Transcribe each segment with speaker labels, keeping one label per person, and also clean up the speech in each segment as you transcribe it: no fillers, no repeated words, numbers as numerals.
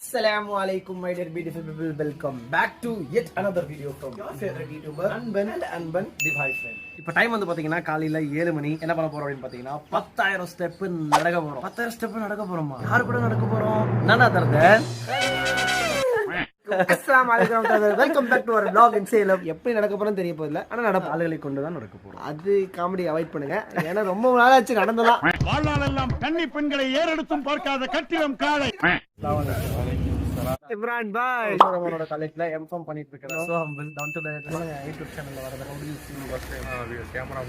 Speaker 1: Assalamualaikum my dear beautiful people, welcome back to yet another video from your favorite YouTuber Anban and Anban the Bhai friend. இப்போ time வந்து பாத்தீங்கன்னா காலையில 7 மணி. என்ன பண்ண போறோம் அப்படின்னு பாத்தீங்கன்னா 10,000 ஸ்டெப் நடக்க போறோம். 10,000 ஸ்டெப் நடக்க போறோமா? யார் கூட நடக்க போறோம்? நானா தரதேன். Assalamualaikum welcome back to our vlog in Salem. எப்படி நடக்க போறோம்னு தெரிய போறதில்ல. ஆனா நடப்பு ஆளுகளை கொண்டு தான் நடக்க போறோம். அது காமெடி அவாய்ட் பண்ணுங்க. ஏன்னா ரொம்ப நாளாச்சு நடந்ததா. வாழ்நாளெல்லாம் கன்னி பெண்களை ஏறெடுத்தும் பார்க்காத கட்டிடம் காளை. இம்ரான் பாய் நம்மளோட காலேஜ்ல எம்ஃபார்ம் பண்ணிட்டு இருக்கேன். So humble down to the YouTube சேனல்ல வரத ரவுடி சீன் ஃபர்ஸ்ட் கேமரா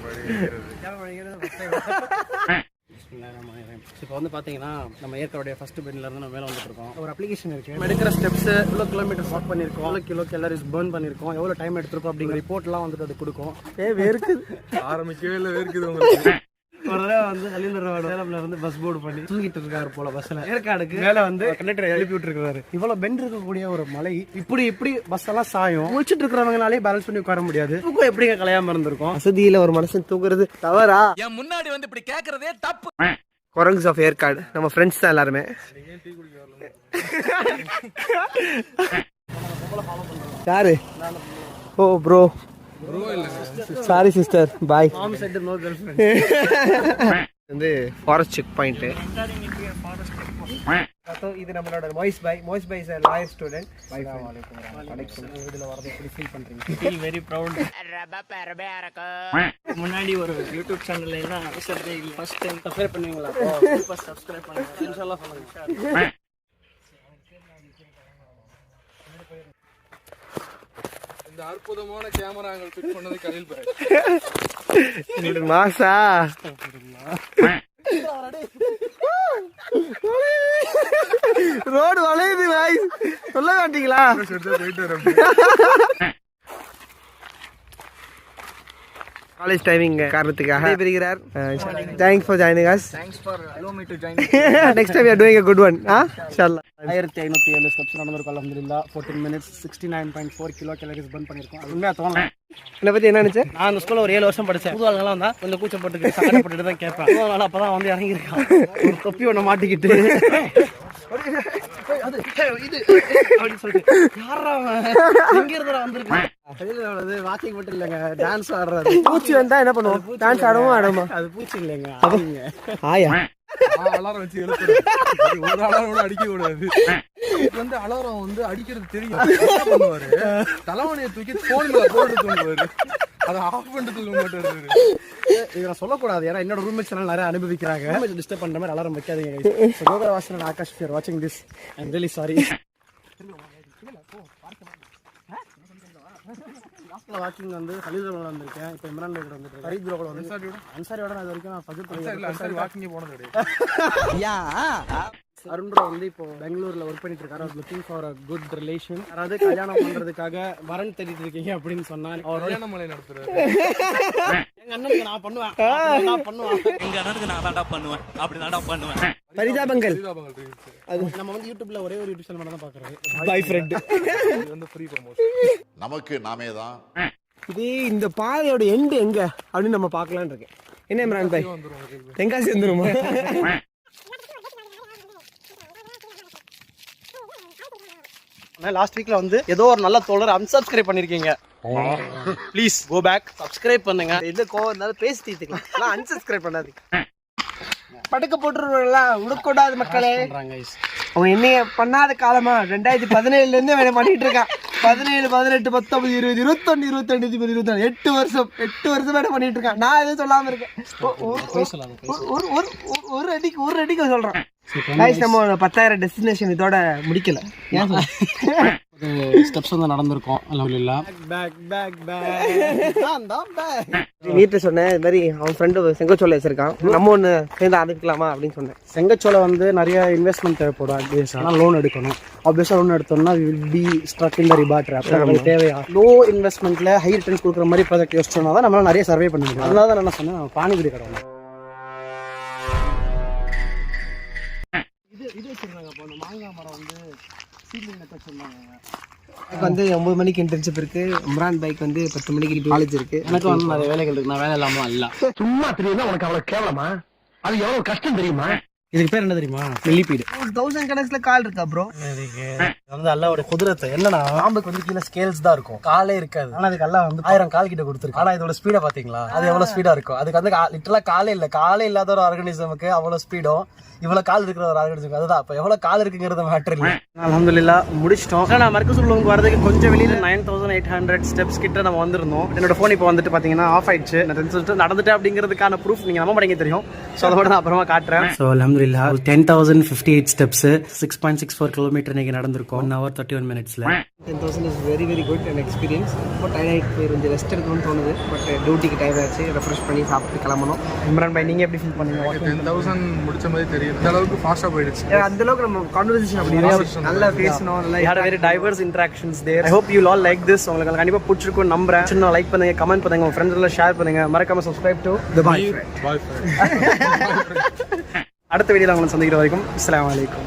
Speaker 1: வழிகிறது இப்போ வந்து பார்த்தீங்கன்னா நம்ம ஏற்கனவே ஃபர்ஸ்ட் பெட்ல இருந்து நம்ம மேலே வந்துட்டு இருக்கோம். ஒரு அப்ளிகேஷன் இருக்கு. நம்ம எடுக்கிற ஸ்டெப்ஸ் எவ்வளோ கிலோமீட்டர் வாக் பண்ணியிருக்கோம், எவ்வளோ கிலோ கேலரிஸ் பர்ன் பண்ணியிருக்கோம், எவ்வளோ டைம் எடுத்திருக்கோம் அப்படிங்கிற ரிப்போர்ட்லாம் வந்துட்டு அது கொடுக்கும். வேர்க்குது ஆரம்பிக்கவே இல்லை, வேர்க்குது உங்களுக்கு. ஒரு தடவை வந்து சேலம்ல இருந்து பஸ் போர்டு பண்ணி தூங்கிட்டு இருக்காரு போல பஸ்ல. ஏற்காடுக்கு மேல வந்து கண்டக்டர் எழுப்பி விட்டு இருக்காரு. இவ்வளவு பெண்ட் இருக்கக்கூடிய ஒரு மலை இப்படி பஸ் எல்லாம் சாயும். முடிச்சிட்டு இருக்கிறவங்கனாலே பேலன்ஸ் பண்ணி உட்கார முடியாது. தூக்கம் எப்படிங்க கலையாம இருந்திருக்கும்? வசதியில ஒரு மனுஷன் தூங்குறது தவறா? என் முன்னாடி வந்து இப்படி கேக்குறதே தப்பு. குரங்ஸ் ஆஃப் ஏற்காடு நம்ம ஃப்ரெண்ட்ஸ் தான் எல்லாருமே. யாரு? ஓ ப்ரோ சாரி சிஸ்டர் பாய். வந்து ஃபாரஸ்ட் செக் பாயிண்ட். இது நம்மளோட Moise bye. Moise boy is a lawyer student. இதுல வரது எப்படி ஃபீல் பண்றீங்க? Feel very proud. முன்னாடி ஒரு யூடியூப் சேனல்ல என்ன அவசரமே இல்ல. ஃபர்ஸ்ட் டைம் சப்ஸ்கிரைப் பண்ணுவீங்களா? சூப்பர் சப்ஸ்கிரைப் பண்ணுங்க. இன்ஷாஅல்லாஹ் பண்ணுங்க. இந்த அற்புதமான கேமராங்கள் ஃபிட் பண்ணது கலில் பாய். மாசா ரோடு வளையுது பாய். சொல்ல மாட்டீங்களா? காலேஜ் டைமிங் காரணத்துக்காக விரும்புகிறார். Thanks for joining us. Thanks for allow me to join. Next time we are doing a good one. Inshallah. 1507 steps நடந்திருக்கும் அல்ஹம்துலில்லாஹ். 14 minutes 69.4 கிலோ கேலரிஸ் பர்ன் பண்ணிருக்கோம். உண்மையா தோணல. என்ன பத்தி என்ன நினைச்சேன்? நான் அந்த ஸ்கூல்ல ஒரு 7 வருஷம் படிச்சேன். புது ஆளுங்கலாம் வந்தா கொஞ்சம் கூச்சப்பட்டு சங்கடப்பட்டுட்டு தான் கேட்பேன். புது ஆளு அப்பதான் வந்து இறங்கி இருக்கான். ஒரு தொப்பி ஒண்ணு மாட்டிக்கிட்டு அது இது அப்படி சொல்லிட்டு யாரா எங்க இருந்தா வந்திருக்கான். வாக்கிங் மட்டும் இல்லைங்க, டான்ஸ் ஆடுறது. பூச்சி வந்தா என்ன பண்ணுவோம்? டான்ஸ் ஆடுமா? அது பூச்சி இல்லைங்க, ஆயா. அலாரம் வச்சு எழுப்புறது. ஒரு அலாரம் கூட அடிக்க கூடாது. இது வந்து அலாரம் வந்து அடிக்கிறது தெரியும். என்ன பண்ணுவாரு? தலைவனையை தூக்கி போன் மேல போட்டு தூங்குவாரு. அதை ஆஃப் பண்ணிட்டு தூங்க மாட்டாரு. இதை நான் சொல்லக்கூடாது, ஏன்னா என்னோட ரூம்மேட்ஸ் எல்லாம் நிறைய அனுபவிக்கிறாங்க. டிஸ்டர்ப் பண்ற மாதிரி அலாரம் வைக்காதீங்க. ஆகாஷ் ஃபார் வாட்சிங் this. I am really sorry. Walking வந்து கலீல் ரோட்ல வந்திருக்கேன். இப்போ இம்ரான் பாய் கூட வந்துட்டு ஃபரீத் ப்ரோ கூட வந்து அன்சாரியோட நான் இது வரைக்கும் நான் ஃபஜர் பண்ணி அன்சாரி வாக்கிங் போனது கிடையாது. யா அருண் ப்ரோ வந்து இப்போ பெங்களூர்ல ஒர்க் பண்ணிட்டு இருக்காரு. Looking for a good relation. அதாவது கல்யாணம் பண்றதுக்காக வரன் தேடிட்டு இருக்கீங்க அப்படின்னு சொன்னான். அவர் கல்யாண மலை நடத்துறாரு. எங்க அண்ணனுக்கு நான் பண்ணுவேன். எங்க அண்ணனுக்கு நான் தான்டா பண்ணுவேன். அப்படி தான்டா பண்ணுவேன். பரிதாபங்கள். அது நம்ம வந்து யூடியூப்ல ஒரே ஒரு யூடியூப் சேனல் மட்டும் தான் பாக்குறோம். பாய் ஃப்ரெண்ட். இது வந்து ஃப்ரீ ப்ரமோஷன். நமக்கு நாமே தான். இது இந்த பாதையோட எண்ட் எங்க அப்படின்னு நம்ம பார்க்கலாம்னு இருக்கேன். என்ன இம்ரான் பாய்? தென்காசி வந்துருமா? லாஸ்ட் வீக்ல வந்து ஏதோ ஒரு நல்ல தோழர் அன்சப்ஸ்கிரைப் பண்ணிருக்கீங்க. ப்ளீஸ் கோ பேக், சப்ஸ்கிரைப் பண்ணுங்க. எது கோவம் இருந்தாலும் பேசி தீர்த்துக்கலாம். அன்சப்ஸ்கிரைப் பண்ணாதீங்க. படுக்க போட்டுருவாங்களா? உடுக்கூடாது மக்களே. அவன் என்னைய பண்ணாத காலமா 2017 இருந்து வேலை பண்ணிட்டு இருக்கான். 17, 18, 19, 20, 21, 22, 23, 8 வருஷம் வேலை பண்ணிட்டு இருக்கான். நான் எதுவும் சொல்லாம இருக்கேன். ஒரு அடிக்கு சொல்றேன். நம்ம 10,000 டெஸ்டினேஷன் இதோட முடிக்கல. ஸ்டெப்ஸ் வந்து நடந்திருக்கோம் அல்ஹம்துலில்லாஹ். வீட்டுல சொன்னேன் இது மாதிரி அவன் ஃப்ரெண்டு செங்கச்சோலை வச்சிருக்கான், நம்ம ஒன்று சேர்ந்து ஆரம்பிக்கலாமா அப்படின்னு சொன்னேன். செங்கச்சோலை வந்து நிறைய இன்வெஸ்ட்மெண்ட் தேவைப்படும். ஆப்வியஸாக லோன் எடுக்கணும். ஆப்வியஸாக லோன் எடுத்தோம்னா will be struck in the report trap. நமக்கு தேவையா லோ இன்வெஸ்ட்மெண்ட்ல ஹை ரிட்டர்ன்ஸ் கொடுக்குற மாதிரி ப்ராஜெக்ட் யோசிச்சோம்னா தான் நம்மளால நிறைய சர்வே பண்ண முடியும். அதனால தான் நான் சொன்னேன் பானிபூரி கடை இது வச்சிருக்காங்க. அப்போ அந்த மாங்காய் மரம் வந்து சீட்லிங் நட்டு வச்சிருந்தாங்க. எனக்கு வந்து 9 மணிக்கு இன்டர்ன்ஷிப் இருக்கு. இம்ரான் பைக் வந்து 10 மணிக்கு காலேஜ் இருக்கு. எனக்கு வந்து நிறைய வேலைகள் இருக்கு. நான் வேலை இல்லாம இல்ல. சும்மா தெரியுமா உனக்கு அவ்வளவு கேவலமா? அது எவ்வளவு கஷ்டம் தெரியுமா? இதுக்கு பேர் என்ன தெரியுமா? மில்லிபீடு.
Speaker 2: 1000 கணக்குல கால் இருக்கா ப்ரோ?
Speaker 1: வந்து அல்ல ஒரு குதிரத்தை என்னன்னா பாம்புக்கு வந்து கீழே ஸ்கேல்ஸ் தான் இருக்கும், காலே இருக்காது. ஆனா அதுக்கு எல்லாம் வந்து 1000 கால் கிட்ட கொடுத்துருக்கு. ஆனா இதோட ஸ்பீடை பாத்தீங்களா? அது எவ்வளவு ஸ்பீடா இருக்கும். அதுக்கு வந்து லிட்டரலா காலே இல்லாத ஒரு ஆர்கானிசமுக்கு அவ்வளவு ஸ்பீடும் இவ்வளவு கால் இருக்கிற ஒரு ஆர்கானிசம். அதுதான் இப்ப எவ்வளவு கால் இருக்குங்கிறது மேட்டர் இல்லை. அல்ஹம்துலில்லாஹ் முடிச்சிட்டோம். நான் மர்கஸுல் உலூமுக்கு வரதுக்கு கொஞ்சம் வெளியில 9800 ஸ்டெப்ஸ் கிட்ட நம்ம வந்திருந்தோம். என்னோட போன் இப்போ வந்துட்டு பாத்தீங்கன்னா ஆஃப் ஆயிடுச்சு. நான் நடந்துட்டேன் அப்படிங்கிறதுக்கான ப்ரூஃப் நீங்க நம்ப மாட்டீங்க தெரியும். ஸோ அதோட நான் அப்புறமா காட்டுறேன். ஸோ அல்ஹம்துலில்லாஹ் 10,058 ஸ்டெப்ஸ் 6.64 கிலோமீட்டர் இன்னைக்கு நடந்திருக்கோம் 1 hour 31 minutesல.
Speaker 2: 10,000 is very very good and experience. ரொம்ப டயர்ட் ஆகிட்டு போய் கொஞ்சம் ரெஸ்ட் எடுக்கணும்னு தோணுது. பட் டியூட்டிக்கு டைம் ஆச்சு, ரெஃப்ரெஷ் பண்ணி சாப்பிட்டு கிளம்பணும்.
Speaker 1: இம்ரான் பாய் நீங்க எப்படி ஃபீல் பண்ணீங்க?
Speaker 3: 10,000 முடிச்ச மாதிரி தெரியும். அந்த அளவுக்கு ஃபாஸ்டா போயிடுச்சு.
Speaker 2: அந்த அளவுக்கு நம்ம கான்வர்சேஷன் அப்படி நல்லா பேசணும்.
Speaker 1: We had a very diverse interactions there. I hope you all like this. உங்களுக்கு கண்டிப்பா பிடிச்சிருக்கும் நம்புறேன். சின்ன லைக் பண்ணுங்க, கமெண்ட் பண்ணுங்க, உங்க ஃப்ரெண்ட்ஸ் எல்லாம் ஷேர் பண்ணுங்க. மறக்காம subscribe to The Boy Friend. அடுத்த வீடியோல உங்களை சந்திக்கிற வரைக்கும் அஸ்ஸலாமு அலைக்கும்.